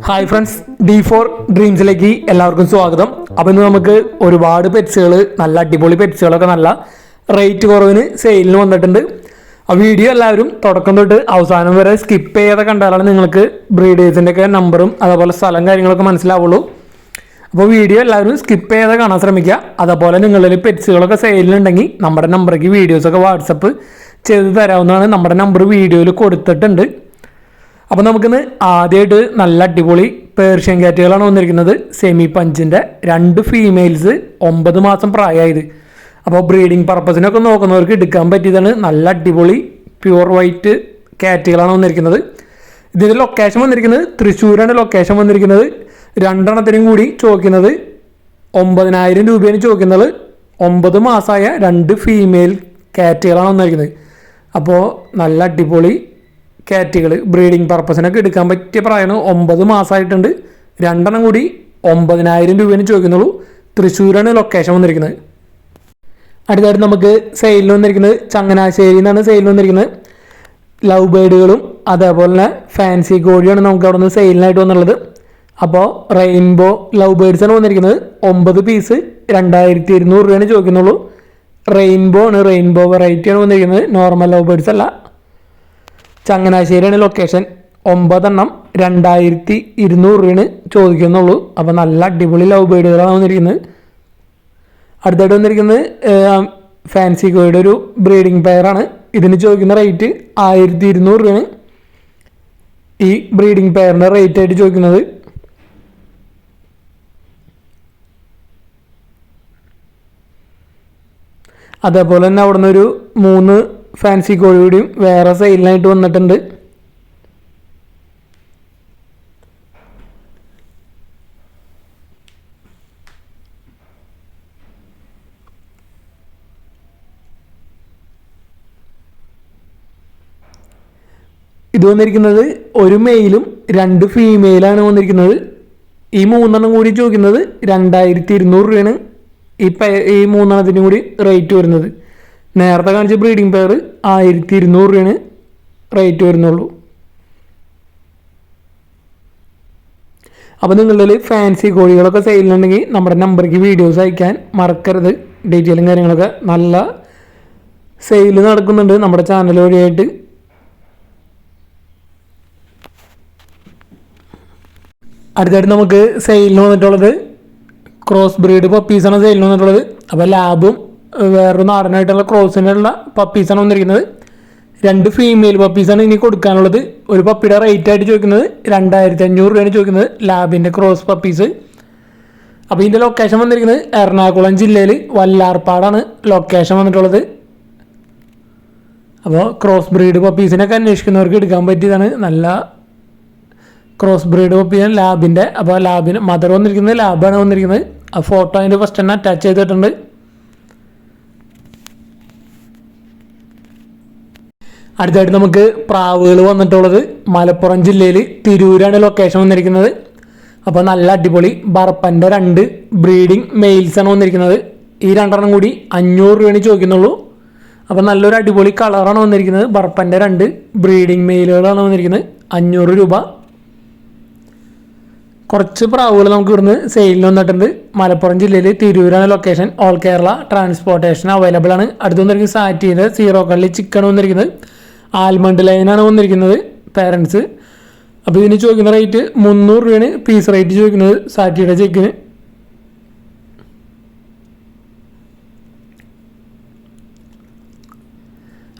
Hi friends, D4 ഡ്രീംസിലേക്ക് എല്ലാവർക്കും സ്വാഗതം. അപ്പോൾ ഇന്ന് നമുക്ക് ഒരുപാട് പെറ്റ്സുകൾ, നല്ല അടിപൊളി പെറ്റ്സുകളൊക്കെ നല്ല റേറ്റ് കുറവിന് സെയിലിന് വന്നിട്ടുണ്ട്. ആ വീഡിയോ എല്ലാവരും തുടക്കം തൊട്ട് അവസാനം വരെ സ്കിപ്പ് ചെയ്യാതെ കണ്ടാലാണ് നിങ്ങൾക്ക് ബ്രീഡേഴ്സിൻ്റെ ഒക്കെ നമ്പറും അതുപോലെ സ്ഥലം കാര്യങ്ങളൊക്കെ മനസ്സിലാവുള്ളൂ. അപ്പോൾ വീഡിയോ എല്ലാവരും സ്കിപ്പ് ചെയ്യാതെ കാണാൻ ശ്രമിക്കുക. അതുപോലെ നിങ്ങളിൽ പെറ്റ്സുകളൊക്കെ സെയിലിനുണ്ടെങ്കിൽ നമ്മുടെ നമ്പറേക്ക് വീഡിയോസൊക്കെ വാട്സപ്പ് ചെയ്ത് തരാവുന്നതാണ്. നമ്മുടെ നമ്പർ വീഡിയോയിൽ കൊടുത്തിട്ടുണ്ട്. അപ്പോൾ നമുക്കിന്ന് ആദ്യമായിട്ട് നല്ല അടിപൊളി പേർഷ്യൻ ക്യാറ്റുകളാണ് വന്നിരിക്കുന്നത്. സെമി പഞ്ചിൻ്റെ 2 ഫീമെയിൽസ് 9 മാസം പ്രായമായത്. അപ്പോൾ ബ്രീഡിങ് പർപ്പസിനൊക്കെ നോക്കുന്നവർക്ക് എടുക്കാൻ പറ്റിയതാണ്. നല്ല അടിപൊളി പ്യുവർ വൈറ്റ് ക്യാറ്റുകളാണ് വന്നിരിക്കുന്നത്. ഇതിൻ്റെ ലൊക്കേഷൻ വന്നിരിക്കുന്നത് തൃശ്ശൂരാണ് ലൊക്കേഷൻ വന്നിരിക്കുന്നത്. 2 എണ്ണത്തിനും കൂടി ചോദിക്കുന്നത് 9,000 രൂപയാണ് ചോദിക്കുന്നത്. 9 മാസമായ 2 ഫീമെയിൽ ക്യാറ്റുകളാണ് വന്നിരിക്കുന്നത്. അപ്പോൾ നല്ല അടിപൊളി ക്യാറ്റുകൾ ബ്രീഡിങ് പർപ്പസിനൊക്കെ എടുക്കാൻ പറ്റിയ പ്രായമാണ്. 9 മാസമായിട്ടുണ്ട്. 2 എണ്ണം കൂടി 9,000 രൂപയാണ് ചോദിക്കുന്നുള്ളൂ. തൃശ്ശൂരാണ് ലൊക്കേഷൻ വന്നിരിക്കുന്നത്. അടുത്തായിട്ട് നമുക്ക് സെയിലിന് വന്നിരിക്കുന്നത് ചങ്ങനാശ്ശേരിയിൽ നിന്നാണ് സെയിലിന് വന്നിരിക്കുന്നത്. ലവ് ബേഡുകളും അതേപോലെ തന്നെ ഫാൻസി കോഴിയാണ് നമുക്ക് അവിടെ നിന്ന് സെയിലിനായിട്ട് വന്നുള്ളത്. അപ്പോൾ റെയിൻബോ ലവ് ബേഡ്സാണ് വന്നിരിക്കുന്നത്. 9 പീസ് 2,200 രൂപയാണ് ചോദിക്കുന്നുള്ളൂ. റെയിൻബോ ആണ്, റെയിൻബോ വെറൈറ്റിയാണ് വന്നിരിക്കുന്നത്, നോർമൽ ലവ് ബേഡ്സ് അല്ല. ചങ്ങനാശ്ശേരിയാണ് ലൊക്കേഷൻ. 9 എണ്ണം 2,200 രൂപയാണ് ചോദിക്കുന്നുള്ളൂ. അപ്പോൾ നല്ല അടിപൊളി ലവ് ബേഡുകളാണ് വന്നിരിക്കുന്നത്. അടുത്തായിട്ട് വന്നിരിക്കുന്നത് ഫാൻസി കോഴിയുടെ ഒരു ബ്രീഡിംഗ് പെയറാണ്. ഇതിന് ചോദിക്കുന്ന റേറ്റ് 1,200 രൂപയാണ്. ഈ ബ്രീഡിംഗ് പെയറിൻ്റെ റേറ്റ് ആയിട്ട് ചോദിക്കുന്നത്. അതേപോലെ തന്നെ അവിടെ നിന്നൊരു 3 ഫാൻസി കോഴി കൂടിയും വേറെ സെയിലിനായിട്ട് വന്നിട്ടുണ്ട്. ഇത് വന്നിരിക്കുന്നത് ഒരു മെയിലും 2 ഫീമെയിലാണ് വന്നിരിക്കുന്നത്. ഈ 3 എണ്ണം കൂടി ചോദിക്കുന്നത് 2,200 രൂപയാണ്. ഈ 3 എണ്ണത്തിനും കൂടി റേറ്റ് വരുന്നത്. നേരത്തെ കാണിച്ച ബ്രീഡിംഗ് പെയർ 1,200 രൂപയാണ് റേറ്റ് വരുന്നുള്ളൂ. അപ്പോൾ നിങ്ങളുടെ ഫാൻസി കോഴികളൊക്കെ സെയിലുണ്ടെങ്കിൽ നമ്മുടെ നമ്പറിലേക്ക് വീഡിയോസ് അയക്കാൻ മറക്കരുത്. ഡീറ്റെയിലും കാര്യങ്ങളൊക്കെ നല്ല സെയിൽ നടക്കുന്നുണ്ട് നമ്മുടെ ചാനൽ വഴിയായിട്ട്. അടുത്തായിട്ട് നമുക്ക് സെയിലിന് വന്നിട്ടുള്ളത് ക്രോസ് ബ്രീഡ് പപ്പീസാണ് സെയിലിന് വന്നിട്ടുള്ളത്. അപ്പോൾ ലാബും വേറൊരു നാടനായിട്ടുള്ള ക്രോസിനുള്ള പപ്പീസാണ് വന്നിരിക്കുന്നത്. 2 ഫീമെയിൽ പപ്പീസാണ് ഇനി കൊടുക്കാനുള്ളത്. ഒരു പപ്പിയുടെ റേറ്റ് ആയിട്ട് ചോദിക്കുന്നത് 2,500 രൂപയാണ് ചോദിക്കുന്നത്, ലാബിൻ്റെ ക്രോസ് പപ്പീസ്. അപ്പോൾ ഇതിൻ്റെ ലൊക്കേഷൻ വന്നിരിക്കുന്നത് എറണാകുളം ജില്ലയിൽ വല്ലാർപ്പാടാണ് ലൊക്കേഷൻ വന്നിട്ടുള്ളത്. അപ്പോൾ ക്രോസ് ബ്രീഡ് പപ്പീസിനൊക്കെ അന്വേഷിക്കുന്നവർക്ക് എടുക്കാൻ പറ്റിയതാണ്. നല്ല ക്രോസ് ബ്രീഡ് പപ്പിയാണ് ലാബിൻ്റെ. അപ്പോൾ ലാബിന് മദർ വന്നിരിക്കുന്നത് ലാബാണ് വന്നിരിക്കുന്നത്. ആ ഫോട്ടോ അതിൻ്റെ ഫസ്റ്റ് തന്നെ അറ്റാച്ച് ചെയ്തിട്ടുണ്ട്. അടുത്തായിട്ട് നമുക്ക് പ്രാവുകൾ വന്നിട്ടുള്ളത് മലപ്പുറം ജില്ലയിൽ തിരൂരാണ് ലൊക്കേഷൻ വന്നിരിക്കുന്നത്. അപ്പോൾ നല്ല അടിപൊളി ബർപ്പൻ്റെ 2 ബ്രീഡിംഗ് മെയിൽസാണ് വന്നിരിക്കുന്നത്. ഈ 2 എണ്ണം കൂടി 500 രൂപയാണ് ചോദിക്കുന്നുള്ളൂ. അപ്പോൾ നല്ലൊരു അടിപൊളി കളറാണ് വന്നിരിക്കുന്നത്. ബർപ്പൻ്റെ 2 ബ്രീഡിംഗ് മെയിലുകളാണ് വന്നിരിക്കുന്നത്. 500 രൂപ. കുറച്ച് പ്രാവുകൾ നമുക്ക് ഇവിടുന്ന് സെയിലിന് വന്നിട്ടുണ്ട്. മലപ്പുറം ജില്ലയിൽ തിരൂരാണ് location. All Kerala transportation available ആണ്. അടുത്ത് വന്നിരിക്കുന്നത് സാറ്റീൻ്റെ 0 കള്ളി ചിക്കൻ വന്നിരിക്കുന്നത്. ആൽമണ്ട് ലൈനാണ് വന്നിരിക്കുന്നത് പേരൻസ്. അപ്പോൾ ഇതിന് ചോദിക്കുന്ന റേറ്റ് 300 രൂപയാണ് പീസ് റേറ്റ് ചോദിക്കുന്നത് സാറ്റിയുടെ ചിക്കന്.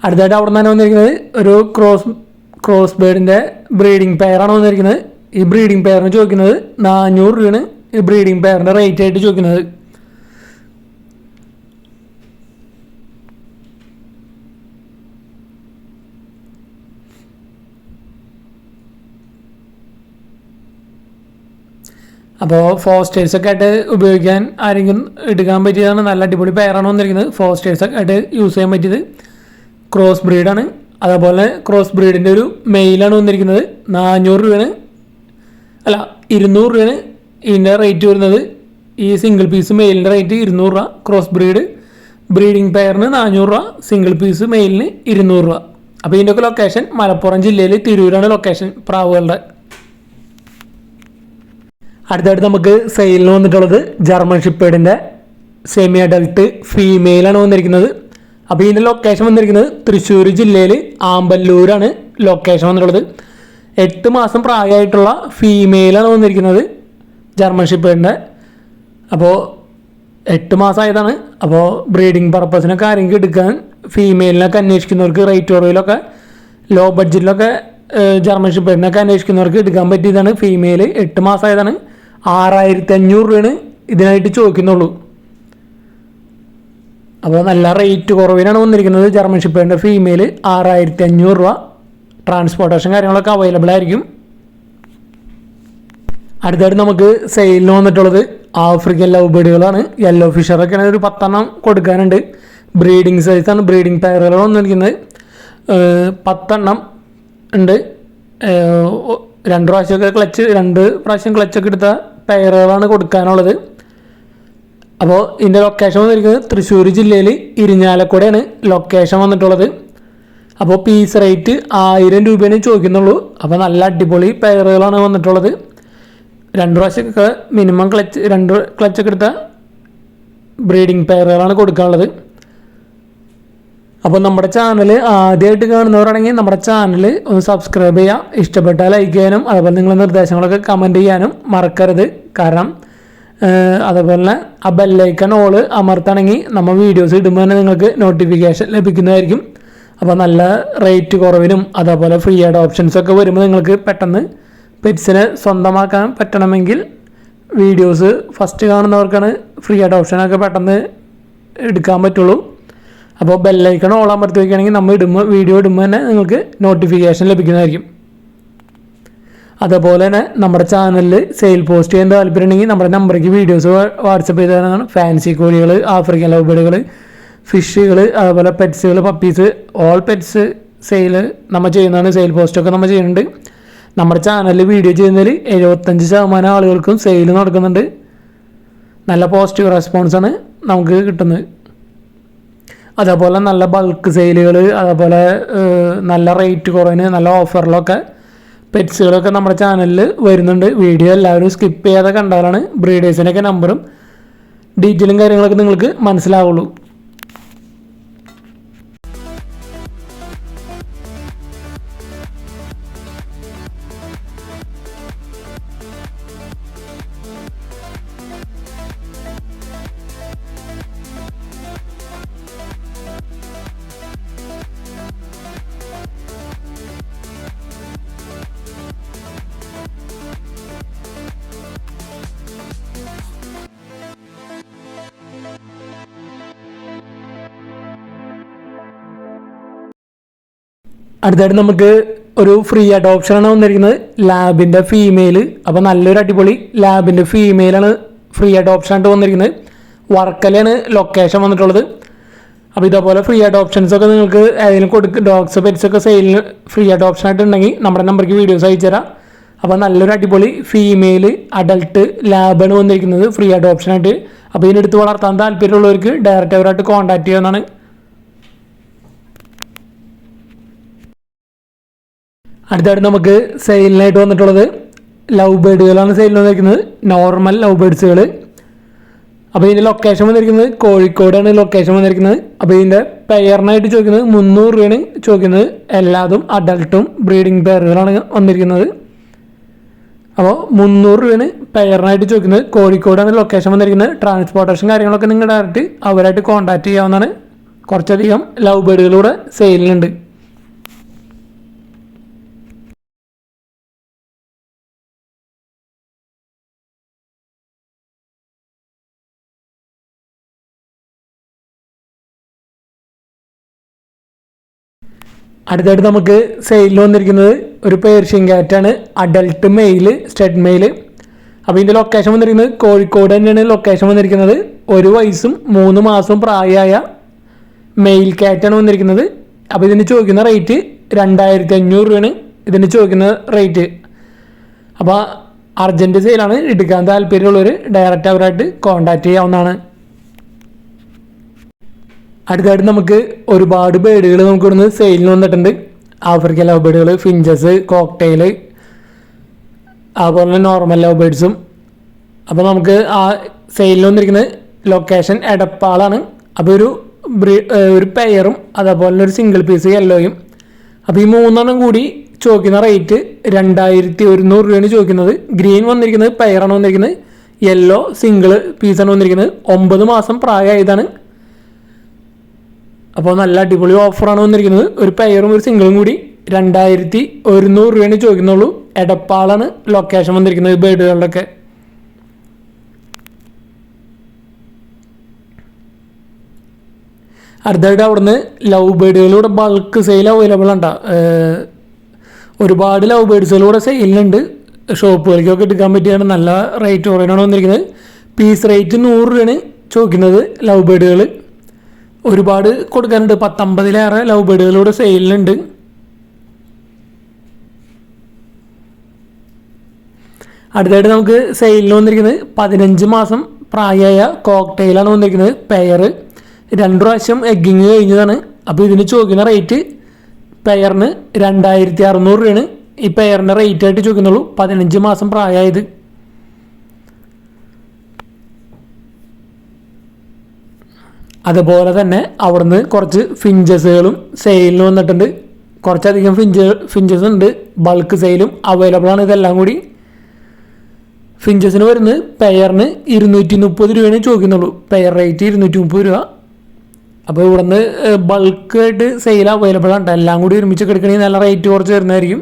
അടുത്തായിട്ട് അവിടെ നിന്നാണ് വന്നിരിക്കുന്നത് ഒരു ക്രോസ് ബേർഡിൻ്റെ ബ്രീഡിംഗ് പെയറാണ് വന്നിരിക്കുന്നത്. ഈ ബ്രീഡിംഗ് പെയറിന് ചോദിക്കുന്നത് 400 രൂപയാണ് ഈ ബ്രീഡിംഗ് പെയറിൻ്റെ റേറ്റ് ആയിട്ട് ചോദിക്കുന്നത്. അപ്പോൾ ഫോസ്റ്റേഴ്സൊക്കെ ആയിട്ട് ഉപയോഗിക്കാൻ ആരെങ്കിലും എടുക്കാൻ പറ്റിയതാണ്. നല്ല അടിപൊളി പെയറാണ് വന്നിരിക്കുന്നത്. ഫോസ്റ്റേഴ്സൊക്കെ ആയിട്ട് യൂസ് ചെയ്യാൻ പറ്റിയത്. ക്രോസ് ബ്രീഡാണ്. അതേപോലെ ക്രോസ് ബ്രീഡിൻ്റെ ഒരു മെയിലാണ് വന്നിരിക്കുന്നത്. 400 രൂപയാണ്, അല്ല 200 രൂപയാണ് ഇതിൻ്റെ റേറ്റ് വരുന്നത്. ഈ സിംഗിൾ പീസ് മെയിലിൻ്റെ റേറ്റ് 200 രൂപ. ക്രോസ് ബ്രീഡിംഗ് പെയറിന് 400 രൂപ, സിംഗിൾ പീസ് മെയിലിന് 200 രൂപ. അപ്പോൾ ഇതിൻ്റെയൊക്കെ ലൊക്കേഷൻ മലപ്പുറം ജില്ലയിൽ തിരൂരാണ് ലൊക്കേഷൻ പ്രാവുകളുടെ. അടുത്തായിട്ട് നമുക്ക് സെയിലിന് വന്നിട്ടുള്ളത് ജർമ്മൻ ഷിപ്പേഡിൻ്റെ സെമി അഡൽട്ട് ഫീമെയിലാണ് വന്നിരിക്കുന്നത്. അപ്പോൾ ഇതിൻ്റെ ലൊക്കേഷൻ വന്നിരിക്കുന്നത് തൃശ്ശൂർ ജില്ലയിൽ ആമ്പല്ലൂരാണ് ലൊക്കേഷൻ വന്നിട്ടുള്ളത്. 8 മാസം പ്രായമായിട്ടുള്ള ഫീമെയിലാണ് വന്നിരിക്കുന്നത് ജർമ്മൻ ഷിപ്പേഡിൻ്റെ. അപ്പോൾ 8 മാസമായതാണ്. അപ്പോൾ ബ്രീഡിങ് പർപ്പസിനൊക്കെ ആരെങ്കിലും എടുക്കാൻ ഫീമെയിലിനൊക്കെ അന്വേഷിക്കുന്നവർക്ക് റേറ്റ് കുറവിലൊക്കെ ലോ ബഡ്ജറ്റിലൊക്കെ ജർമ്മൻ ഷിപ്പേഡിനൊക്കെ അന്വേഷിക്കുന്നവർക്ക് എടുക്കാൻ പറ്റിയതാണ്. ഫീമെയിൽ 8 മാസമായതാണ്. 6500 രൂപയാണ് ഇതിനായിട്ട് ചോദിക്കുന്നുള്ളൂ. അപ്പോൾ നല്ല റേറ്റ് കുറവിനാണ് വന്നിരിക്കുന്നത് ജർമ്മൻ ഷിപ്പേഡിൻ്റെ ഫീമെയിൽ. 6500 രൂപ. ട്രാൻസ്പോർട്ടേഷൻ കാര്യങ്ങളൊക്കെ അവൈലബിൾ ആയിരിക്കും. അടുത്തായിട്ട് നമുക്ക് സെയിലിന് വന്നിട്ടുള്ളത് ആഫ്രിക്കൻ ലവ് ബേഡുകളാണ്. യെല്ലോ ഫിഷറൊക്കെയാണ് ഒരു 10 എണ്ണം കൊടുക്കാനുണ്ട്. ബ്രീഡിങ് സൈസാണ്. ബ്രീഡിങ് പെയറുകൾ വന്നിരിക്കുന്നത് 10 എണ്ണം ഉണ്ട്. 2 പ്രാവശ്യം ക്ലച്ചൊക്കെ എടുത്ത പെയറുകളാണ് കൊടുക്കാനുള്ളത്. അപ്പോൾ ഇതിൻ്റെ ലൊക്കേഷൻ വന്നിരിക്കുന്നത് തൃശ്ശൂർ ജില്ലയിൽ ഇരിഞ്ഞാലക്കുടയാണ് ലൊക്കേഷൻ വന്നിട്ടുള്ളത്. അപ്പോൾ പീസ് റേറ്റ് 1000 രൂപയാണ് ചോദിക്കുന്നുള്ളൂ. അപ്പോൾ നല്ല അടിപൊളി പെയറുകളാണ് വന്നിട്ടുള്ളത്. 2 പ്രാവശ്യമൊക്കെ മിനിമം ക്ലച്ചൊക്കെ എടുത്ത ബ്രീഡിങ് പെയറുകളാണ് കൊടുക്കാനുള്ളത്. അപ്പോൾ നമ്മുടെ ചാനൽ ആദ്യമായിട്ട് കാണുന്നവരാണെങ്കിൽ നമ്മുടെ ചാനൽ ഒന്ന് സബ്സ്ക്രൈബ് ചെയ്യുക. ഇഷ്ടപ്പെട്ടാൽ ലൈക്ക് ചെയ്യാനും അതുപോലെ നിങ്ങളുടെ നിർദ്ദേശങ്ങളൊക്കെ കമൻറ്റ് ചെയ്യാനും മറക്കരുത്. കാരണം അതുപോലെ തന്നെ ആ ബെല്ലൈക്കൺ ഓൾ അമർത്താണെങ്കിൽ നമ്മൾ വീഡിയോസ് ഇടുമ്പോൾ തന്നെ നിങ്ങൾക്ക് നോട്ടിഫിക്കേഷൻ ലഭിക്കുന്നതായിരിക്കും. അപ്പോൾ നല്ല റേറ്റ് കുറവിനും അതേപോലെ ഫ്രീ ആയിട്ട് ഓപ്ഷൻസൊക്കെ വരുമ്പോൾ നിങ്ങൾക്ക് പെട്ടെന്ന് പെറ്റ്സിനെ സ്വന്തമാക്കാൻ പറ്റണമെങ്കിൽ വീഡിയോസ് ഫസ്റ്റ് കാണുന്നവർക്കാണ് ഫ്രീ ആയിട്ട് ഓപ്ഷനൊക്കെ പെട്ടെന്ന് എടുക്കാൻ പറ്റുള്ളൂ. അപ്പോൾ ബെല്ലൈക്കൺ ഓൾ അമർത്തി വയ്ക്കുകയാണെങ്കിൽ നമ്മൾ വീഡിയോ ഇടുമ്പോൾ തന്നെ നിങ്ങൾക്ക് നോട്ടിഫിക്കേഷൻ ലഭിക്കുന്നതായിരിക്കും. അതുപോലെ തന്നെ നമ്മുടെ ചാനലിൽ സെയിൽ പോസ്റ്റ് ചെയ്യാൻ താല്പര്യമുണ്ടെങ്കിൽ നമ്മുടെ നമ്പറേക്ക് വീഡിയോസ് വാട്സപ്പ് ചെയ്ത് തരാനാണ്. ഫാൻസി കോഴികൾ, ആഫ്രിക്കൻ ലവ് ബേഡുകൾ, ഫിഷുകൾ, അതുപോലെ പെറ്റ്സുകൾ, പപ്പീസ്, ഓൾ പെറ്റ്സ് സെയിൽ നമ്മൾ ചെയ്യുന്നതാണ്. സെയിൽ പോസ്റ്റൊക്കെ നമ്മൾ ചെയ്യുന്നുണ്ട്. നമ്മുടെ ചാനലിൽ വീഡിയോ ചെയ്യുന്നതിൽ 75% ആളുകൾക്കും സെയിൽ നടക്കുന്നുണ്ട്. നല്ല പോസിറ്റീവ് റെസ്പോൺസാണ് നമുക്ക് കിട്ടുന്നത്. അതേപോലെ നല്ല ബൾക്ക് സെയിലുകൾ, അതേപോലെ നല്ല റേറ്റ് കുറവിന് നല്ല ഓഫറിലൊക്കെ പെറ്റ്സുകളൊക്കെ നമ്മുടെ ചാനലിൽ വരുന്നുണ്ട്. വീഡിയോ എല്ലാവരും സ്കിപ്പ് ചെയ്യാതെ കണ്ടാലാണ് ബ്രീഡേഴ്സിൻ്റെയൊക്കെ നമ്പറും ഡീറ്റെയിലും കാര്യങ്ങളൊക്കെ നിങ്ങൾക്ക് മനസ്സിലാവുള്ളൂ. അടുത്തായിട്ട് നമുക്ക് ഒരു ഫ്രീ അഡോപ്ഷനാണ് വന്നിരിക്കുന്നത് ലാബിൻ്റെ ഫീമെയിൽ. അപ്പോൾ നല്ലൊരു അടിപൊളി ലാബിൻ്റെ ഫീമെയിലാണ് ഫ്രീ അഡോപ്ഷനായിട്ട് വന്നിരിക്കുന്നത്. വർക്കലയാണ് ലൊക്കേഷൻ വന്നിട്ടുള്ളത്. അപ്പോൾ ഇതേപോലെ ഫ്രീ അഡോപ്ഷൻസൊക്കെ നിങ്ങൾക്ക് ഏതെങ്കിലും ഡോഗ്സ് പെറ്റ്സൊക്കെ സെയിലിന് ഫ്രീ അഡോപ്ഷനായിട്ട് ഉണ്ടെങ്കിൽ നമ്മുടെ നമ്പർക്ക് വീഡിയോസ് അയച്ചു തരാം. അപ്പോൾ നല്ലൊരു അടിപൊളി ഫീമെയിൽ അഡൽട്ട് ലാബാണ് വന്നിരിക്കുന്നത് ഫ്രീ അഡോപ്ഷനായിട്ട്. അപ്പോൾ ഇതിനെടുത്ത് വളർത്താൻ താല്പര്യമുള്ളവർക്ക് ഡയറക്റ്റ് അവരായിട്ട് കോൺടാക്ട് ചെയ്യാവുന്നതാണ്. അടുത്തായിട്ട് നമുക്ക് സെയിലിനായിട്ട് വന്നിട്ടുള്ളത് ലവ് ബേഡുകളാണ് സെയിലിന് വന്നിരിക്കുന്നത്. നോർമൽ ലവ് ബേഡ്സുകൾ. അപ്പോൾ ഇതിൻ്റെ ലൊക്കേഷൻ വന്നിരിക്കുന്നത് കോഴിക്കോടാണ് ലൊക്കേഷൻ വന്നിരിക്കുന്നത്. അപ്പോൾ ഇതിൻ്റെ പെയറിനായിട്ട് ചോദിക്കുന്നത് 300 രൂപയാണ് ചോദിക്കുന്നത്. എല്ലാതും അഡൽട്ടും ബ്രീഡിങ് പെയറുകളാണ് വന്നിരിക്കുന്നത്. അപ്പോൾ 300 രൂപയാണ് പെയറിനായിട്ട് ചോദിക്കുന്നത്. കോഴിക്കോടാണ് ലൊക്കേഷൻ വന്നിരിക്കുന്നത്. ട്രാൻസ്പോർട്ടേഷൻ കാര്യങ്ങളൊക്കെ നിങ്ങൾ ഡയറക്റ്റ് അവരായിട്ട് കോൺടാക്ട് ചെയ്യാവുന്നതാണ്. കുറച്ചധികം ലവ് ബേഡുകളൂടെ സെയിലിനുണ്ട്. അടുത്തായിട്ട് നമുക്ക് സെയിലിൽ വന്നിരിക്കുന്നത് ഒരു പേർഷ്യൻ ക്യാറ്റാണ്. Adult male, stud male. അപ്പോൾ ഇതിൻ്റെ ലൊക്കേഷൻ വന്നിരിക്കുന്നത് കോഴിക്കോട് തന്നെയാണ് ലൊക്കേഷൻ വന്നിരിക്കുന്നത്. 1 വയസ്സും 3 മാസവും പ്രായമായ മെയിൽ ക്യാറ്റാണ് വന്നിരിക്കുന്നത്. അപ്പോൾ ഇതിന് ചോദിക്കുന്ന റേറ്റ് 2500 രൂപയാണ് ഇതിന് ചോദിക്കുന്ന റേറ്റ്. അപ്പോൾ അർജൻറ്റ് സെയിലാണ്. എടുക്കാൻ താല്പര്യമുള്ളവർ ഡയറക്റ്റ് അവരായിട്ട് കോൺടാക്ട് ചെയ്യാവുന്നതാണ്. അടുത്തായിട്ട് നമുക്ക് ഒരുപാട് ബേഡുകൾ നമുക്ക് ഇവിടുന്ന് സെയിലിന് വന്നിട്ടുണ്ട്. ആഫ്രിക്കൻ ലവ് ബേഡുകൾ, ഫിഞ്ചസ്, കോക്ടെയിൽ, അതുപോലെ തന്നെ നോർമൽ ലവ് ബേഡ്സും അപ്പോൾ നമുക്ക് ആ സെയിലിൽ വന്നിരിക്കുന്നത് ലൊക്കേഷൻ എടപ്പാളാണ്. അപ്പോൾ ഒരു പെയറും അതേപോലെ തന്നെ ഒരു സിംഗിൾ പീസ് യെല്ലോയും. അപ്പോൾ ഈ 3 കൂടി ചോദിക്കുന്ന റേറ്റ് 2100 രൂപയാണ് ചോദിക്കുന്നത്. ഗ്രീൻ വന്നിരിക്കുന്നത് പെയറാണ് വന്നിരിക്കുന്നത്, യെല്ലോ സിംഗിൾ പീസാണ് വന്നിരിക്കുന്നത്. 9 മാസം പ്രായമായതാണ്. അപ്പോൾ നല്ല അടിപൊളി ഓഫറാണ് വന്നിരിക്കുന്നത്. ഒരു പെയറും ഒരു സിംഗിളും കൂടി 2100 രൂപയാണ് ചോദിക്കുന്നുള്ളൂ. എടപ്പാളാണ് ലൊക്കേഷൻ വന്നിരിക്കുന്നത് ബേഡുകളിലൊക്കെ. അടുത്തായിട്ട് അവിടുന്ന് ലവ് ബേഡുകളിലൂടെ ബൾക്ക് സെയിൽ അവൈലബിൾ ഉണ്ടാ. ഒരുപാട് ലവ് ബേഡ്സുകളിലൂടെ സെയിലുണ്ട്. ഷോപ്പുകളിലേക്കൊക്കെ എടുക്കാൻ പറ്റിയാണ്. നല്ല റേറ്റ് കുറവാണ് വന്നിരിക്കുന്നത്. പീസ് റേറ്റ് 100 രൂപയാണ് ചോദിക്കുന്നത്. ലവ് ബേഡുകൾ ഒരുപാട് കൊടുക്കാനുണ്ട്. 50-ലേറെ ലവ് ബേഡുകളിലൂടെ സെയിലുണ്ട്. അടുത്തായിട്ട് നമുക്ക് സെയിലിന് വന്നിരിക്കുന്നത് 15 മാസം പ്രായമായ കോക്ടെയിലാണ് വന്നിരിക്കുന്നത്. പെയർ 2 പ്രാവശ്യം എഗ്ഗിങ് കഴിഞ്ഞതാണ്. അപ്പോൾ ഇതിന് ചോദിക്കുന്ന റേറ്റ് പെയറിന് 2600 രൂപയാണ് ഈ പെയറിൻ്റെ റേറ്റ് ആയിട്ട് ചോദിക്കുന്നുള്ളൂ. 15 മാസം പ്രായമായത്. അതുപോലെ തന്നെ അവിടുന്ന് കുറച്ച് ഫിഞ്ചസുകളും സെയിലിന് വന്നിട്ടുണ്ട്. കുറച്ചധികം ഫിഞ്ചസ് ഉണ്ട്. ബൾക്ക് സെയിലും അവൈലബിൾ ആണ്. ഇതെല്ലാം കൂടി ഫിഞ്ചസിന് വരുന്നത് പെയറിന് 230 രൂപയാണ് ചോദിക്കുന്നുള്ളൂ. പെയർ റേറ്റ് 230 രൂപ. അപ്പോൾ ഇവിടുന്ന് ബൾക്കായിട്ട് സെയിൽ അവൈലബിൾ ആണ്. എല്ലാം കൂടി ഒരുമിച്ചൊക്കെ എടുക്കണമെങ്കിൽ നല്ല റേറ്റ് കുറച്ച് വരുന്നതായിരിക്കും.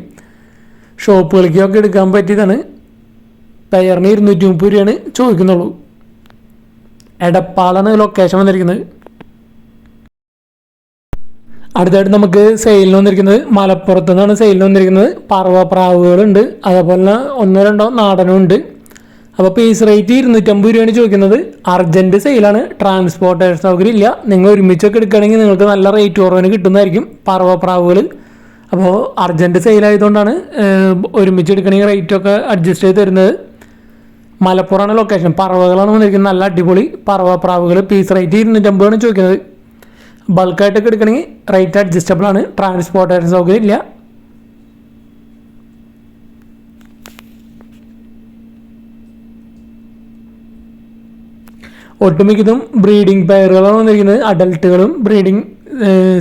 ഷോപ്പുകളിലേക്കൊക്കെ എടുക്കാൻ പറ്റിയതാണ്. പെയറിന് 230 രൂപയാണ് ചോദിക്കുന്നുള്ളൂ. എടപ്പാളാണ് ലൊക്കേഷൻ വന്നിരിക്കുന്നത്. അടുത്തായിട്ട് നമുക്ക് സെയിലിന് വന്നിരിക്കുന്നത് മലപ്പുറത്ത് നിന്നാണ് സെയിലിന് വന്നിരിക്കുന്നത്. പറവപ്രാവുകളുണ്ട്, അതേപോലെ 1-2 നാടനും ഉണ്ട്. അപ്പോൾ പീസ് റേറ്റ് 250 രൂപയാണ് ചോദിക്കുന്നത്. അർജൻറ്റ് സെയിലാണ്. ട്രാൻസ്പോർട്ടേഷൻ സൗകര്യം ഇല്ല. നിങ്ങൾ ഒരുമിച്ചൊക്കെ എടുക്കുകയാണെങ്കിൽ നിങ്ങൾക്ക് നല്ല റേറ്റ് കുറവിന് കിട്ടുന്നതായിരിക്കും പറവപ്രാവുകൾ. അപ്പോൾ അർജൻറ്റ് സെയിലായതുകൊണ്ടാണ് ഒരുമിച്ച് എടുക്കണമെങ്കിൽ റേറ്റൊക്കെ അഡ്ജസ്റ്റ് ചെയ്ത് തരുന്നത്. മലപ്പുറമാണ് ലൊക്കേഷൻ. പറവകളാണ് വന്നിരിക്കുന്നത്. നല്ല അടിപൊളി പറവപ്രാവുകൾ. പീസ് റേറ്റ് 250 ആണ് ചോദിക്കുന്നത്. ബൾക്കായിട്ടൊക്കെ എടുക്കണമെങ്കിൽ റേറ്റ് അഡ്ജസ്റ്റബിൾ ആണ്. ട്രാൻസ്പോർട്ടേഷൻ സൗകര്യം ഇല്ല. ഒട്ടുമിക്കതും ബ്രീഡിംഗ് പെയറുകളാണ് വന്നിരിക്കുന്നത്. അഡൽട്ടുകളും ബ്രീഡിംഗ്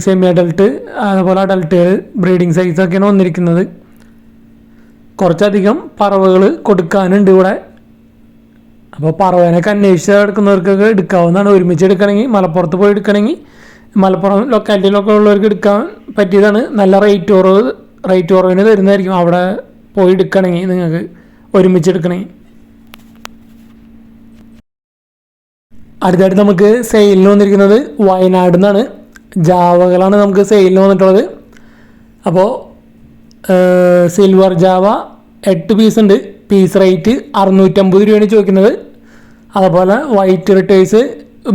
സെമി അഡൽട്ട് അതുപോലെ അഡൽട്ടുകൾ ബ്രീഡിംഗ് സൈസൊക്കെയാണ് വന്നിരിക്കുന്നത്. കുറച്ചധികം പറവകൾ കൊടുക്കാനുണ്ട് ഇവിടെ. അപ്പോൾ പറവനൊക്കെ അന്വേഷിച്ച് എടുക്കുന്നവർക്കൊക്കെ എടുക്കാവുന്നതാണ്. ഒരുമിച്ച് എടുക്കണമെങ്കിൽ മലപ്പുറത്ത് പോയി എടുക്കണമെങ്കിൽ മലപ്പുറം ലൊക്കാലിറ്റിയിലൊക്കെ ഉള്ളവർക്ക് എടുക്കാൻ പറ്റിയതാണ്. നല്ല റേറ്റ് കുറവിന് തരുന്നതായിരിക്കും അവിടെ പോയി എടുക്കണമെങ്കിൽ. നിങ്ങൾക്ക് ഒരുമിച്ച് എടുക്കണമെങ്കിൽ. അടുത്തായിട്ട് നമുക്ക് സെയിലിന് വന്നിരിക്കുന്നത് വയനാട് നിന്നാണ്. ജാവകളാണ് നമുക്ക് സെയിലിന് വന്നിട്ടുള്ളത്. അപ്പോൾ സിൽവർ ജാവ 8 പീസ് ഉണ്ട്. പീസ് റേറ്റ് 650 രൂപയാണ് ചോദിക്കുന്നത്. അതുപോലെ വൈറ്റ് റിട്ടേഴ്സ്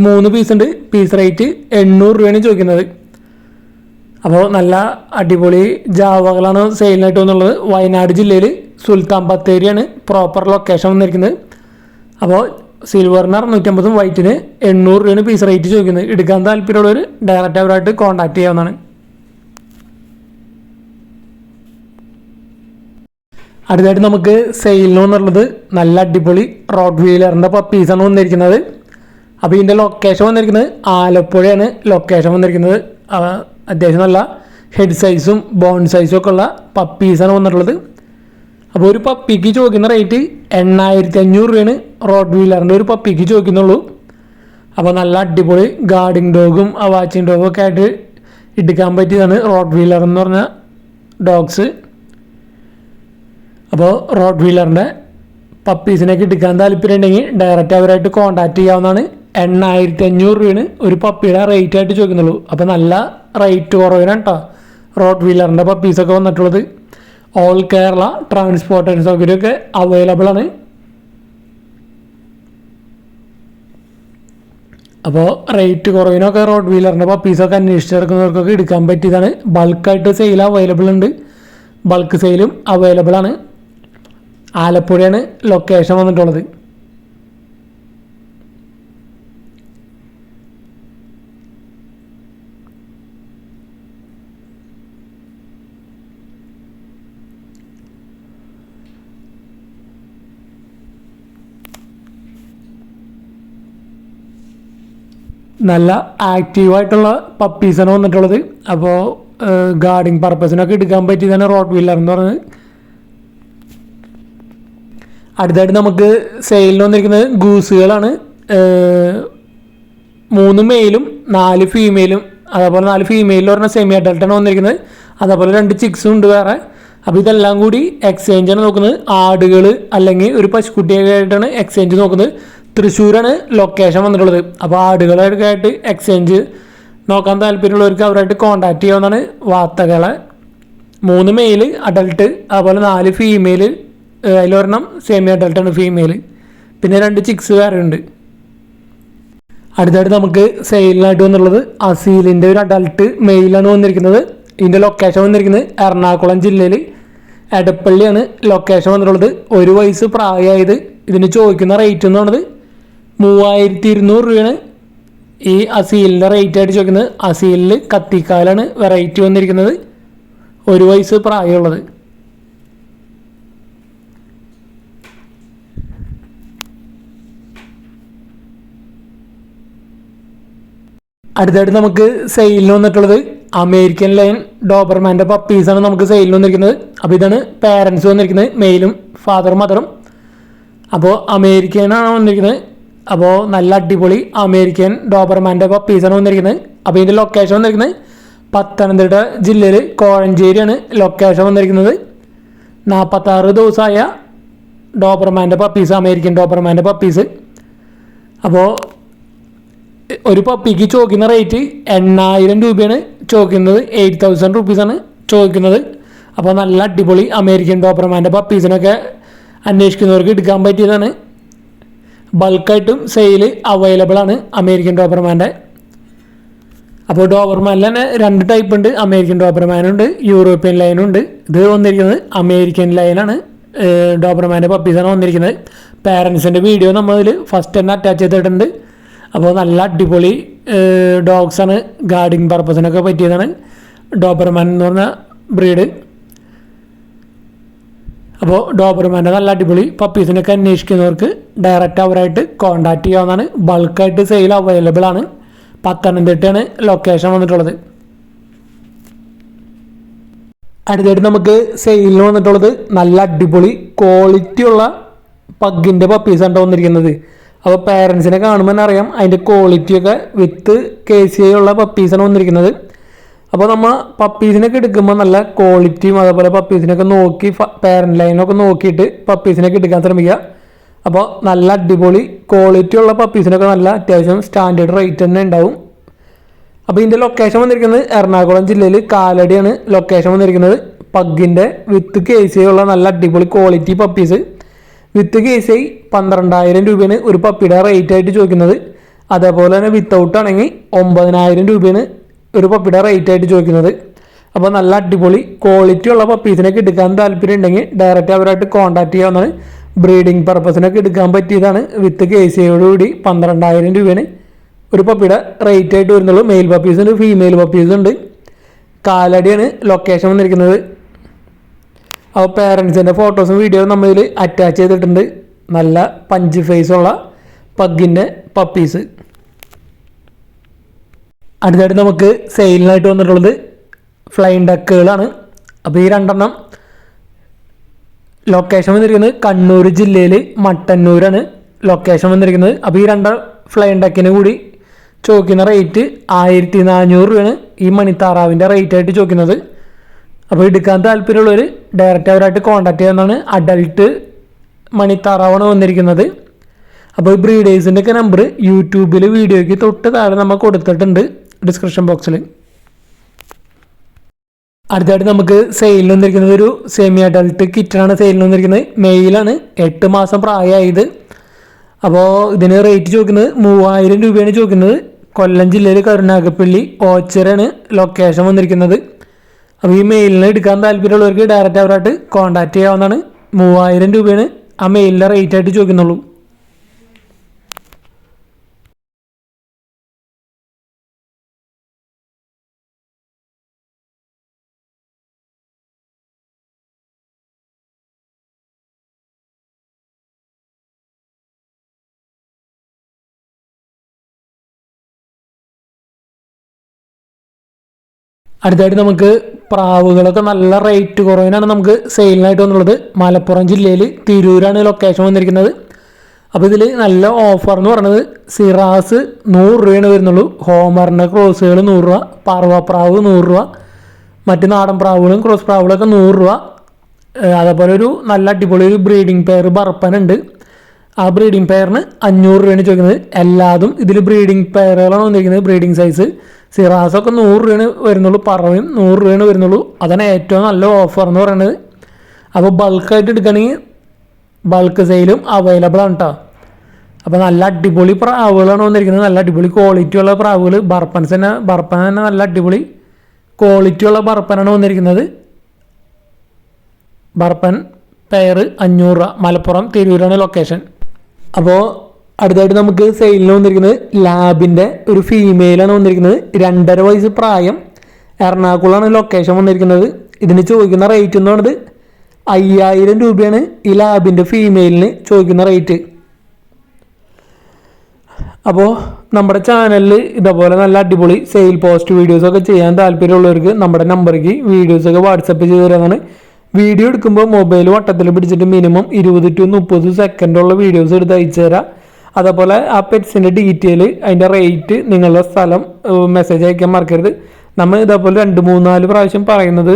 3 പീസ് ഉണ്ട്. പീസ് റേറ്റ് 800 രൂപയാണ് ചോദിക്കുന്നത്. അപ്പോൾ നല്ല അടിപൊളി ജാവകളാണ് സെയിലിനായിട്ട് വന്നുള്ളത്. വയനാട് ജില്ലയിൽ സുൽത്താൻ ബത്തേരിയാണ് പ്രോപ്പർ ലൊക്കേഷൻ വന്നിരിക്കുന്നത്. അപ്പോൾ സിൽവറിന് 650, വൈറ്റിന് 800 രൂപയാണ് പീസ് റേറ്റ് ചോദിക്കുന്നത്. എടുക്കാൻ താല്പര്യമുള്ളവർ ഡയറക്റ്റ് അവരായിട്ട് കോൺടാക്ട് ചെയ്യാവുന്നതാണ്. അടുത്തായിട്ട് നമുക്ക് സെയിലിന് വന്നുള്ളത് നല്ല അടിപൊളി റോഡ് വീലറിൻ്റെ പപ്പീസാണ് വന്നിരിക്കുന്നത്. അപ്പോൾ ഇതിൻ്റെ ലൊക്കേഷൻ വന്നിരിക്കുന്നത് ആലപ്പുഴയാണ് ലൊക്കേഷൻ വന്നിരിക്കുന്നത്. അത്യാവശ്യം നല്ല ഹെഡ് സൈസും ബോൺ സൈസും ഒക്കെ ഉള്ള പപ്പീസാണ് വന്നിട്ടുള്ളത്. അപ്പോൾ ഒരു പപ്പിക്ക് ചോദിക്കുന്ന റേറ്റ് 8500 രൂപയാണ് റോഡ് വീലറിൻ്റെ ഒരു പപ്പിക്ക് ചോദിക്കുന്നുള്ളൂ. അപ്പോൾ നല്ല അടിപൊളി ഗാർഡിങ് ഡോഗും വാച്ചിങ് ഡോഗും ഒക്കെ ആയിട്ട് എടുക്കാൻ പറ്റിയതാണ് റോഡ് വീലർ എന്ന് പറഞ്ഞ ഡോഗ്സ്. അപ്പോൾ റോഡ് വീലറിൻ്റെ പപ്പീസിനൊക്കെ എടുക്കാൻ താല്പര്യം ഉണ്ടെങ്കിൽ ഡയറക്റ്റ് അവരായിട്ട് കോൺടാക്ട് ചെയ്യാവുന്നതാണ്. 8500 രൂപയാണ് ഒരു പപ്പിയുടെ റേറ്റ് ആയിട്ട് ചോദിക്കുന്നുള്ളൂ. അപ്പോൾ നല്ല റേറ്റ് കുറവിനാണ് കേട്ടോ റോഡ് വീലറിൻ്റെ പപ്പീസൊക്കെ വന്നിട്ടുള്ളത്. ഓൾ കേരള ട്രാൻസ്പോർട്ടേഷൻ സൗകര്യമൊക്കെ അവൈലബിൾ ആണ്. അപ്പോൾ റേറ്റ് കുറവിനൊക്കെ റോഡ് വീലറിൻ്റെ പപ്പീസൊക്കെ അന്വേഷിച്ചെടുക്കുന്നവർക്കൊക്കെ എടുക്കാൻ പറ്റിയതാണ്. ബൾക്കായിട്ട് സെയിൽ അവൈലബിൾ ഉണ്ട്. ബൾക്ക് സെയിലും അവൈലബിൾ ആണ്. ആലപ്പുഴയാണ് ലൊക്കേഷൻ വന്നിട്ടുള്ളത്. നല്ല ആക്റ്റീവായിട്ടുള്ള പപ്പീസാണ് വന്നിട്ടുള്ളത്. അപ്പോൾ ഗാർഡിങ് പർപ്പസിനൊക്കെ എടുക്കാൻ പറ്റിയതാണ് റോട്ട് വീലർ എന്ന് പറയുന്നത്. അടുത്തായിട്ട് നമുക്ക് സെയിലിന് വന്നിരിക്കുന്നത് ഗൂസുകളാണ്. 3 മെയിലും 4 ഫീമെയിലും, അതേപോലെ 4 ഫീമെയിലും പറഞ്ഞാൽ സെമി അഡൾട്ടാണ് വന്നിരിക്കുന്നത്. അതേപോലെ 2 ചിക്സും ഉണ്ട് വേറെ. അപ്പോൾ ഇതെല്ലാം കൂടി എക്സ്ചേഞ്ചാണ് നോക്കുന്നത്. ആടുകൾ അല്ലെങ്കിൽ ഒരു പശുക്കുട്ടിയൊക്കെ ആയിട്ടാണ് എക്സ്ചേഞ്ച് നോക്കുന്നത്. തൃശ്ശൂരാണ് ലൊക്കേഷൻ വന്നിട്ടുള്ളത്. അപ്പോൾ ആടുകളൊക്കെ ആയിട്ട് എക്സ്ചേഞ്ച് നോക്കാൻ താല്പര്യമുള്ളവർക്ക് അവരായിട്ട് കോൺടാക്ട് ചെയ്യാവുന്നതാണ്. വാർത്തകളെ 3 മെയിൽ അഡൾട്ട്, അതുപോലെ 4 ഫീമെയിൽ, അതിലൊരെണ്ണം സെമി അഡൾട്ടാണ് ഫീമെയിൽ, പിന്നെ 2 ചിക്സ് വേറെ ഉണ്ട്. അടുത്തായിട്ട് നമുക്ക് സെയിലിനായിട്ട് വന്നുള്ളത് അസീലിൻ്റെ ഒരു അഡൾട്ട് മെയിലാണ് വന്നിരിക്കുന്നത്. ഇതിൻ്റെ ലൊക്കേഷൻ വന്നിരിക്കുന്നത് എറണാകുളം ജില്ലയിൽ എടപ്പള്ളിയാണ് ലൊക്കേഷൻ വന്നിട്ടുള്ളത്. 1 വയസ്സ് പ്രായമായത്. ഇതിന് ചോദിക്കുന്ന റേറ്റ് എന്ന് പറയുന്നത് 3200 രൂപയാണ് ഈ അസീലിൻ്റെ റേറ്റ് ആയിട്ട് ചോദിക്കുന്നത്. അസീലിൽ കത്തിക്കാലാണ് വെറൈറ്റി വന്നിരിക്കുന്നത്, 1 വയസ്സ് പ്രായമുള്ളത്. അടുത്തായിട്ട് നമുക്ക് സെയിലിന് വന്നിട്ടുള്ളത് അമേരിക്കൻ ലൈൻ ഡോബർമാൻ്റെ പപ്പീസാണ് നമുക്ക് സെയിലിന് വന്നിരിക്കുന്നത്. അപ്പോൾ ഇതാണ് പേരൻസ് വന്നിരിക്കുന്നത്, മെയിലും ഫാദറും മദറും. അപ്പോൾ അമേരിക്കനാണ് വന്നിരിക്കുന്നത്. അപ്പോൾ നല്ല അടിപൊളി അമേരിക്കൻ ഡോബർമാൻ്റെ പപ്പീസാണ് വന്നിരിക്കുന്നത്. അപ്പോൾ ഇതിൻ്റെ ലൊക്കേഷൻ വന്നിരിക്കുന്നത് പത്തനംതിട്ട ജില്ലയിൽ കോഴഞ്ചേരിയാണ് ലൊക്കേഷൻ വന്നിരിക്കുന്നത്. 46 ദിവസമായ ഡോബർമാൻ്റെ പപ്പീസ്, അമേരിക്കൻ ഡോബർമാൻ്റെ പപ്പീസ്. അപ്പോൾ ഒരു പപ്പിക്ക് ചോദിക്കുന്ന റേറ്റ് 8000 രൂപയാണ് ചോദിക്കുന്നത്, 8000 റുപ്പീസാണ് ചോദിക്കുന്നത്. അപ്പോൾ നല്ല അടിപൊളി അമേരിക്കൻ ഡോബർമാൻ്റെ പപ്പീസിനൊക്കെ അന്വേഷിക്കുന്നവർക്ക് എടുക്കാൻ പറ്റിയതാണ്. ബൾക്കായിട്ടും സെയിൽ അവൈലബിൾ ആണ് അമേരിക്കൻ ഡോബർമാൻ്റെ. അപ്പോൾ ഡോബർമാനിൽ തന്നെ 2 ടൈപ്പ് ഉണ്ട്, അമേരിക്കൻ ഡോബർമാനുണ്ട്, യൂറോപ്യൻ ലൈനുണ്ട്. ഇത് വന്നിരിക്കുന്നത് അമേരിക്കൻ ലൈനാണ്, ഡോബർമാൻ്റെ പപ്പീസാണ് വന്നിരിക്കുന്നത്. പാരൻസിൻ്റെ വീഡിയോ നമ്മളിൽ ഫസ്റ്റ് തന്നെ അറ്റാച്ച് ചെയ്തിട്ടുണ്ട്. അപ്പോൾ നല്ല അടിപൊളി ഡോഗ്സാണ്, ഗാർഡിങ് പർപ്പസിനൊക്കെ പറ്റിയതാണ് ഡോബർമാൻ എന്ന് പറഞ്ഞ ബ്രീഡ്. അപ്പോൾ ഡോബർമാൻ്റെ നല്ല അടിപൊളി പപ്പീസിനൊക്കെ അന്വേഷിക്കുന്നവർക്ക് ഡയറക്റ്റ് അവരായിട്ട് കോൺടാക്ട് ചെയ്യാവുന്നതാണ്. ബൾക്കായിട്ട് സെയിൽ അവൈലബിൾ ആണ്. പത്തനംതിട്ടയാണ് ലൊക്കേഷൻ വന്നിട്ടുള്ളത്. അടുത്തായിട്ട് നമുക്ക് സെയിലിന് വന്നിട്ടുള്ളത് നല്ല അടിപൊളി ക്വാളിറ്റി ഉള്ള പഗ്ഗിൻ്റെ പപ്പീസാണ് വന്നിരിക്കുന്നത്. അപ്പോൾ പേരൻസിനെ കാണുമ്പോൾ തന്നെ അറിയാം അതിൻ്റെ ക്വാളിറ്റിയൊക്കെ വിത്ത് KCI ഉള്ള പപ്പീസാണ് വന്നിരിക്കുന്നത്. അപ്പോൾ നമ്മൾ പപ്പീസിനൊക്കെ എടുക്കുമ്പോൾ നല്ല ക്വാളിറ്റിയും അതേപോലെ പപ്പീസിനൊക്കെ നോക്കി പാരൻ്റ് ലൈനൊക്കെ നോക്കിയിട്ട് പപ്പീസിനൊക്കെ എടുക്കാൻ ശ്രമിക്കുക. അപ്പോൾ നല്ല അടിപൊളി ക്വാളിറ്റി ഉള്ള പപ്പീസിനൊക്കെ നല്ല അത്യാവശ്യം സ്റ്റാൻഡേർഡ് റേറ്റ് തന്നെ ഉണ്ടാവും. അപ്പോൾ ഇതിൻ്റെ ലൊക്കേഷൻ വന്നിരിക്കുന്നത് എറണാകുളം ജില്ലയിൽ കാലടിയാണ് ലൊക്കേഷൻ വന്നിരിക്കുന്നത്. പഗ്ഗിൻ്റെ വിത്ത് KCI ഉള്ള നല്ല അടിപൊളി ക്വാളിറ്റി പപ്പീസ്. വിത്ത് KCI 12000 രൂപയാണ് ഒരു പപ്പിയുടെ റേറ്റ് ആയിട്ട് ചോദിക്കുന്നത്. അതേപോലെ തന്നെ വിത്തൗട്ട് ആണെങ്കിൽ 9000 രൂപയാണ് ഒരു പപ്പിയുടെ റേറ്റ് ആയിട്ട് ചോദിക്കുന്നത്. അപ്പോൾ നല്ല അടിപൊളി ക്വാളിറ്റി ഉള്ള പപ്പീസിനൊക്കെ എടുക്കാൻ താല്പര്യം ഉണ്ടെങ്കിൽ ഡയറക്റ്റ് അവരായിട്ട് കോൺടാക്ട് ചെയ്യാവുന്നതാണ്. ബ്രീഡിങ് പർപ്പസിനൊക്കെ എടുക്കാൻ പറ്റിയതാണ്. വിത്ത് KCIയോടുകൂടി 12000 രൂപയാണ് ഒരു പപ്പിയുടെ റേറ്റ് ആയിട്ട് വരുന്നുള്ളൂ. മെയിൽ പപ്പീസ് ഉണ്ട്, ഫീമെയിൽ പപ്പീസ് ഉണ്ട്. കാലടിയാണ് ലൊക്കേഷൻ വന്നിരിക്കുന്നത്. അപ്പോൾ പേരൻസിൻ്റെ ഫോട്ടോസും വീഡിയോയും നമ്മളിൽ അറ്റാച്ച് ചെയ്തിട്ടുണ്ട്. നല്ല പഞ്ച് ഫേസുള്ള പഗ്ഗിൻ്റെ പപ്പീസ്. അടുത്തായിട്ട് നമുക്ക് സെയിലിനായിട്ട് വന്നിട്ടുള്ളത് ഫ്ലൈങ് ഡക്കുകളാണ്. അപ്പോൾ ഈ 2 ലൊക്കേഷൻ വന്നിരിക്കുന്നത് കണ്ണൂർ ജില്ലയിൽ മട്ടന്നൂരാണ് ലൊക്കേഷൻ വന്നിരിക്കുന്നത്. അപ്പോൾ ഈ 2 ഫ്ലൈങ് ഡക്കിന് കൂടി ചോദിക്കുന്ന റേറ്റ് 1400 രൂപയാണ് ഈ മണിത്താറാവിൻ്റെ റേറ്റ് ആയിട്ട് ചോദിക്കുന്നത്. അപ്പോൾ എടുക്കാൻ താല്പര്യമുള്ളവർ ഡയറക്റ്റ് അവരായിട്ട് കോൺടാക്ട് ചെയ്യാവുന്നതാണ്. അഡൾട്ട് മണിത്താറാവാണ് വന്നിരിക്കുന്നത്. അപ്പോൾ ഈ ബ്രീഡേഴ്സിൻ്റെ ഒക്കെ നമ്പർ യൂട്യൂബിൽ വീഡിയോയ്ക്ക് തൊട്ട് താഴെ നമ്മൾ കൊടുത്തിട്ടുണ്ട് ഡിസ്ക്രിപ്ഷൻ ബോക്സിൽ. അടുത്തായിട്ട് നമുക്ക് സെയിലിന് വന്നിരിക്കുന്നത് ഒരു സെമി അഡൾട്ട് കിറ്റനാണ് സെയിലിന് വന്നിരിക്കുന്നത്. മെയിലാണ്, 8 മാസം പ്രായമായത്. അപ്പോൾ ഇതിന് റേറ്റ് ചോദിക്കുന്നത് 3000 രൂപയാണ് ചോദിക്കുന്നത്. കൊല്ലം ജില്ലയിൽ കരുനാഗപ്പള്ളി ഓച്ചിറയാണ് ലൊക്കേഷൻ വന്നിരിക്കുന്നത്. അപ്പോൾ ഈ മെയിലിന് എടുക്കാൻ താല്പര്യമുള്ളവർക്ക് ഡയറക്റ്റ് അവരായിട്ട് കോൺടാക്ട് ചെയ്യാവുന്നതാണ്. 3000 രൂപയാണ് ആ മെയിലിൻ്റെ റേറ്റ് ആയിട്ട് ചോദിക്കുന്നുള്ളൂ. അടുത്തായിട്ട് നമുക്ക് പ്രാവുകളൊക്കെ നല്ല റേറ്റ് കുറവിനാണ് നമുക്ക് സെയിലിനായിട്ട് വന്നുള്ളത്. മലപ്പുറം ജില്ലയിൽ തിരൂരാണ് ലൊക്കേഷൻ വന്നിരിക്കുന്നത്. അപ്പോൾ ഇതിൽ നല്ല ഓഫർ എന്ന് പറയുന്നത് സിറാസ് 100 രൂപയാണ് വരുന്നുള്ളൂ. ഹോമറിൻ്റെ ക്രോസുകൾ 100 രൂപ, പറവപ്രാവ് 100 രൂപ, മറ്റ് നാടൻ പ്രാവുകളും ക്രോസ് പ്രാവുകളൊക്കെ 100 രൂപ. അതേപോലെ ഒരു നല്ല അടിപൊളി ഒരു ബ്രീഡിംഗ് പെയർ ബർപ്പനുണ്ട്. ആ ബ്രീഡിംഗ് പെയറിന് 500 രൂപയാണ് ചോദിക്കുന്നത്. എല്ലാതും ഇതിൽ ബ്രീഡിംഗ് പെയറുകളാണ് വന്നിരിക്കുന്നത്. ബ്രീഡിംഗ് സൈസ് സിറാസൊക്കെ 100 രൂപയാണ് വരുന്നുള്ളൂ, പറവയും 100 രൂപയാണ് വരുന്നുള്ളൂ. അതാണ് ഏറ്റവും നല്ല ഓഫർ എന്ന് പറയുന്നത്. അപ്പോൾ ബൾക്കായിട്ട് എടുക്കുകയാണെങ്കിൽ ബൾക്ക് സെയിലും അവൈലബിൾ ആണ് കേട്ടോ. അപ്പോൾ നല്ല അടിപൊളി പ്രാവുകളാണ് വന്നിരിക്കുന്നത്. നല്ല അടിപൊളി ക്വാളിറ്റി ഉള്ള പ്രാവുകൾ. ബർപ്പൻ തന്നെ നല്ല അടിപൊളി ക്വാളിറ്റി ഉള്ള ബർപ്പനാണ് വന്നിരിക്കുന്നത്. ബർപ്പൻ പെയർ 500 രൂപ. മലപ്പുറം തിരൂരാണ് ലൊക്കേഷൻ. അപ്പോൾ അടുത്തായിട്ട് നമുക്ക് സെയിലിന് വന്നിരിക്കുന്നത് ലാബിൻ്റെ ഒരു ഫീമെയിലാണ് വന്നിരിക്കുന്നത്. 2.5 വയസ്സ് പ്രായം. എറണാകുളമാണ് ലൊക്കേഷൻ വന്നിരിക്കുന്നത്. ഇതിന് ചോദിക്കുന്ന റേറ്റ് എന്ന് പറയുന്നത് 5000 രൂപയാണ് ഈ ലാബിൻ്റെ ഫീമെയിലിന് ചോദിക്കുന്ന റേറ്റ്. അപ്പോൾ നമ്മുടെ ചാനലിൽ ഇതേപോലെ നല്ല അടിപൊളി സെയിൽ പോസ്റ്റ് വീഡിയോസൊക്കെ ചെയ്യാൻ താല്പര്യമുള്ളവർക്ക് നമ്മുടെ നമ്പറിലേക്ക് വീഡിയോസൊക്കെ വാട്സപ്പ് ചെയ്ത് തരാനാണ്. വീഡിയോ എടുക്കുമ്പോൾ മൊബൈൽ വട്ടത്തിൽ പിടിച്ചിട്ട് മിനിമം 20 to 30 സെക്കൻഡുള്ള വീഡിയോസ് എടുത്ത് അയച്ചു തരാം. അതേപോലെ ആ പെറ്റ്സിൻ്റെ ഡീറ്റെയിൽ, അതിൻ്റെ റേറ്റ്, നിങ്ങളുടെ സ്ഥലം മെസ്സേജ് അയക്കാൻ മറക്കരുത്. നമ്മൾ ഇതേപോലെ 2-3-4 പ്രാവശ്യം പറയുന്നത്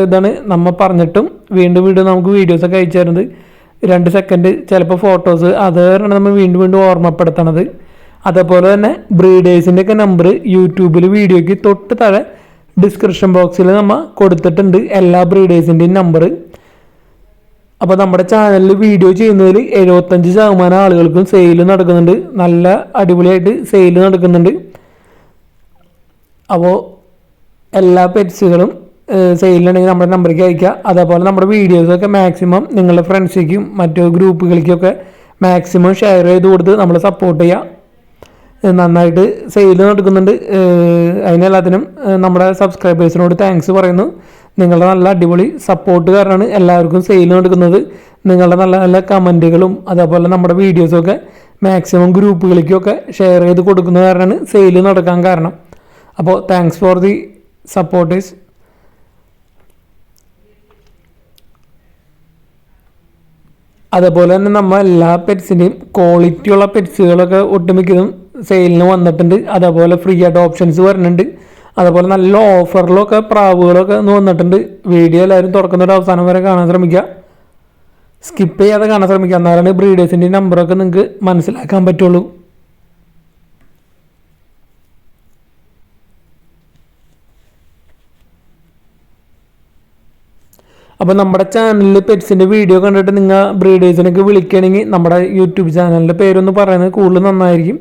ഇതാണ്. നമ്മൾ പറഞ്ഞിട്ടും വീണ്ടും നമുക്ക് വീഡിയോസൊക്കെ അയച്ചു തരുന്നത് 2 സെക്കൻഡ്, ചിലപ്പോൾ ഫോട്ടോസ്, അതാണ് നമ്മൾ വീണ്ടും ഓർമ്മപ്പെടുത്തണത്. അതേപോലെ തന്നെ ബ്രീഡേഴ്സിൻ്റെ ഒക്കെ നമ്പർ യൂട്യൂബിൽ വീഡിയോയ്ക്ക് തൊട്ട് താഴെ ഡിസ്ക്രിപ്ഷൻ ബോക്സിൽ നമ്മൾ കൊടുത്തിട്ടുണ്ട്, എല്ലാ ബ്രീഡേഴ്സിൻ്റെയും നമ്പർ. അപ്പോൾ നമ്മുടെ ചാനലിൽ വീഡിയോ ചെയ്യുന്നതിൽ 75% ആളുകൾക്കും സെയിൽ നടക്കുന്നുണ്ട്. നല്ല അടിപൊളിയായിട്ട് സെയിൽ നടക്കുന്നുണ്ട്. അപ്പോൾ എല്ലാ പെറ്റ്സുകളും സെയിലുണ്ടെങ്കിൽ നമ്മുടെ നമ്പറിലേക്ക് അയക്കുക. അതേപോലെ നമ്മുടെ വീഡിയോസൊക്കെ മാക്സിമം നിങ്ങളുടെ ഫ്രണ്ട്സിലേക്കും മറ്റു ഗ്രൂപ്പുകളിലേക്കൊക്കെ മാക്സിമം ഷെയർ ചെയ്ത് കൊടുത്ത് നമ്മൾ സപ്പോർട്ട് ചെയ്യുക. നന്നായിട്ട് സെയിൽ നടക്കുന്നുണ്ട്. അതിനെല്ലാത്തിനും നമ്മുടെ സബ്സ്ക്രൈബേഴ്സിനോട് താങ്ക്സ് പറയുന്നു. നിങ്ങളുടെ നല്ല അടിപൊളി സപ്പോർട്ട് കാരണമാണ് എല്ലാവർക്കും സെയിൽ നടക്കുന്നത്. നിങ്ങളുടെ നല്ല നല്ല കമൻറ്റുകളും അതേപോലെ നമ്മുടെ വീഡിയോസൊക്കെ മാക്സിമം ഗ്രൂപ്പുകളിലേക്കൊക്കെ ഷെയർ ചെയ്ത് കൊടുക്കുന്ന കാരണമാണ് സെയിൽ നടക്കാൻ കാരണം. അപ്പോൾ താങ്ക്സ് ഫോർ ദി സപ്പോർട്ടേഴ്സ്. അതേപോലെ തന്നെ നമ്മൾ എല്ലാ പെറ്റ്സിൻ്റെയും ക്വാളിറ്റിയുള്ള പെറ്റ്സുകളൊക്കെ ഒട്ടുമിക്കതും സെയിലിന് വന്നിട്ടുണ്ട്. അതേപോലെ ഫ്രീ ആയിട്ട് ഓപ്ഷൻസ് വരുന്നുണ്ട്. അതേപോലെ നല്ല ഓഫറിലൊക്കെ പ്രാവുകളൊക്കെ ഒന്ന് വന്നിട്ടുണ്ട്. വീഡിയോ എല്ലാവരും തുറക്കുന്നൊരു അവസാനം വരെ കാണാൻ ശ്രമിക്കുക, സ്കിപ്പ് ചെയ്യാതെ കാണാൻ ശ്രമിക്കുക. എന്നാലാണ് ബ്രീഡേഴ്സിൻ്റെ നമ്പറൊക്കെ നിങ്ങൾക്ക് മനസ്സിലാക്കാൻ പറ്റുള്ളൂ. അപ്പോൾ നമ്മുടെ ചാനലിൽ പെറ്റ്സിൻ്റെ വീഡിയോ കണ്ടിട്ട് നിങ്ങൾ ബ്രീഡേഴ്സിനൊക്കെ വിളിക്കുകയാണെങ്കിൽ നമ്മുടെ യൂട്യൂബ് ചാനലിൻ്റെ പേരൊന്ന് പറയുന്നത് കൂടുതൽ നന്നായിരിക്കും.